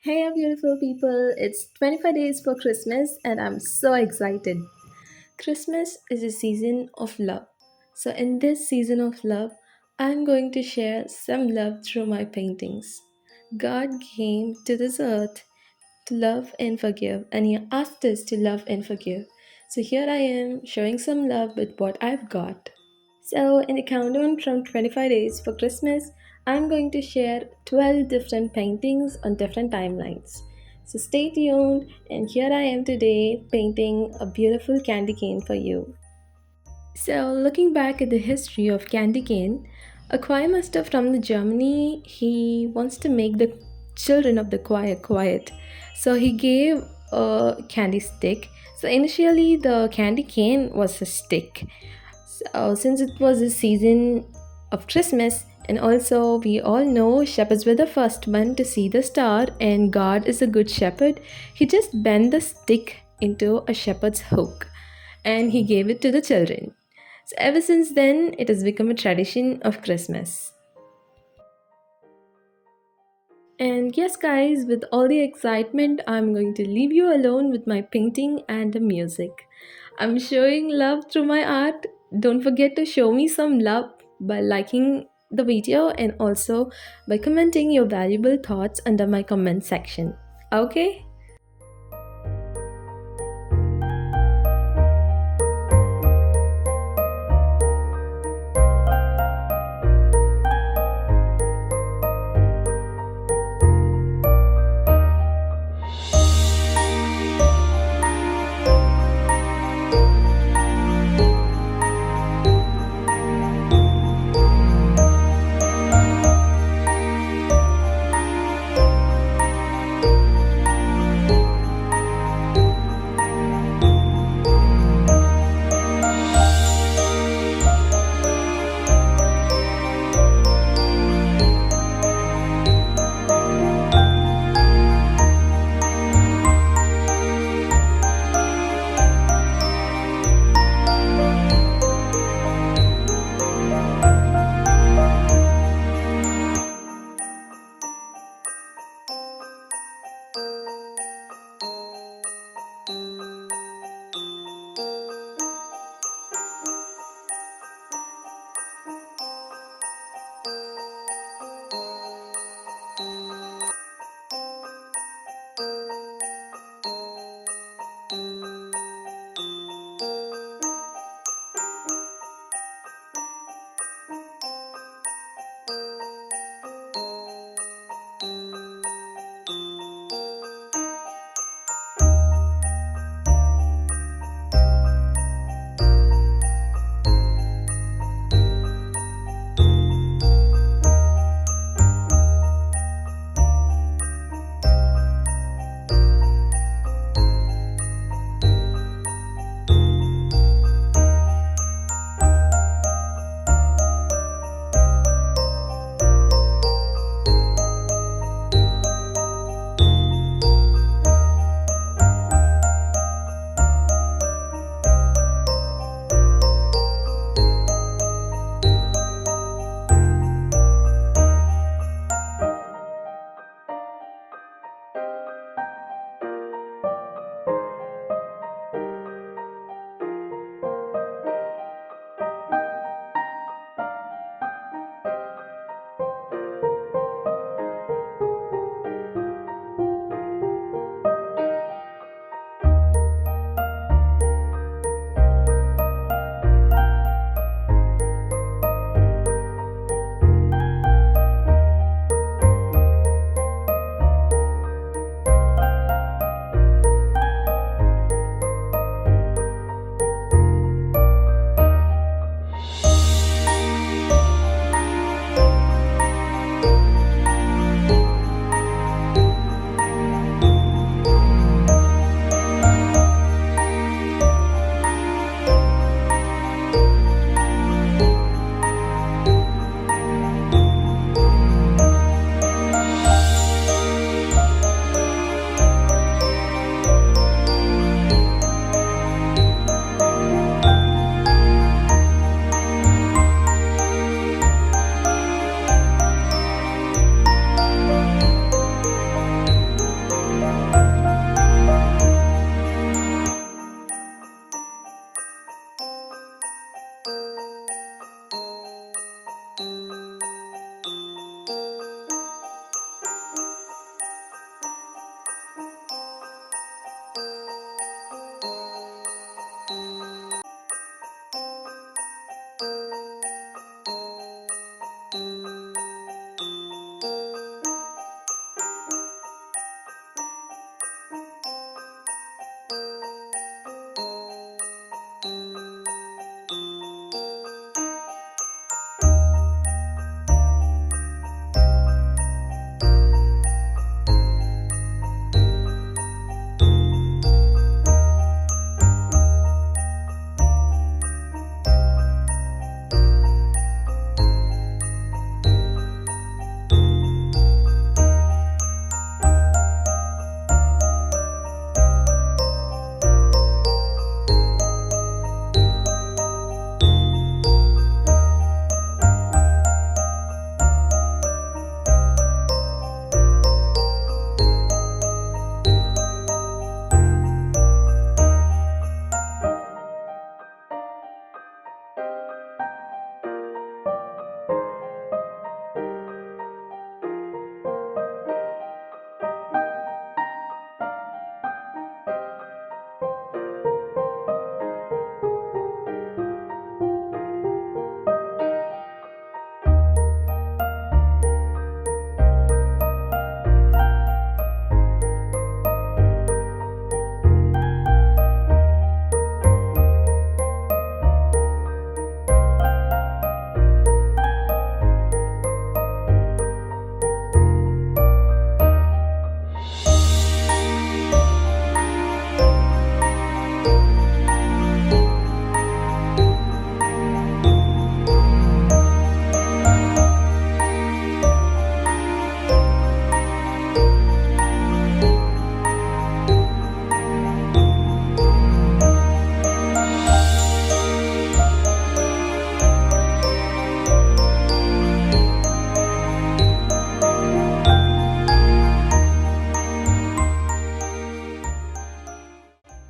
Hey, beautiful people! It's 25 days for Christmas, and I'm so excited. Christmas is a season of love. So, in this season of love, I'm going to share some love through my paintings. God came to this earth to love and forgive, and He asked us to love and forgive. So, here I am showing some love with what I've got. So, in the countdown from 25 days for Christmas, I'm going to share 12 different paintings on different timelines. So, stay tuned, and here I am today painting a beautiful candy cane for you. So, looking back at the history of candy cane, a choir master from the Germany, he wants to make the children of the choir quiet. So, he gave a candy stick. So, initially, the candy cane was a stick. So, since it was a season of Christmas, and also we all know shepherds were the first one to see the star, and God is a good shepherd, he just bent the stick into a shepherd's hook and he gave it to the children. So, ever since then, it has become a tradition of Christmas. And yes, guys, with all the excitement, I'm going to leave you alone with my painting and the music. I'm showing love through my art. Don't forget to show me some love by liking the video and also by commenting your valuable thoughts under my comment section. Okay?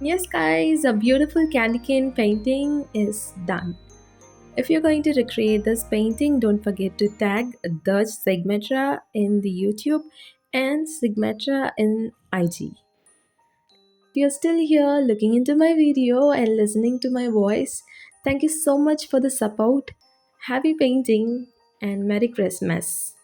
Yes, guys, a beautiful candy cane painting is done. If you're going to recreate this painting, don't forget to tag the Cigmatra in the YouTube and Cigmatra in IG. If you're still here looking into my video and listening to my voice, thank you so much for the support. Happy painting and Merry Christmas.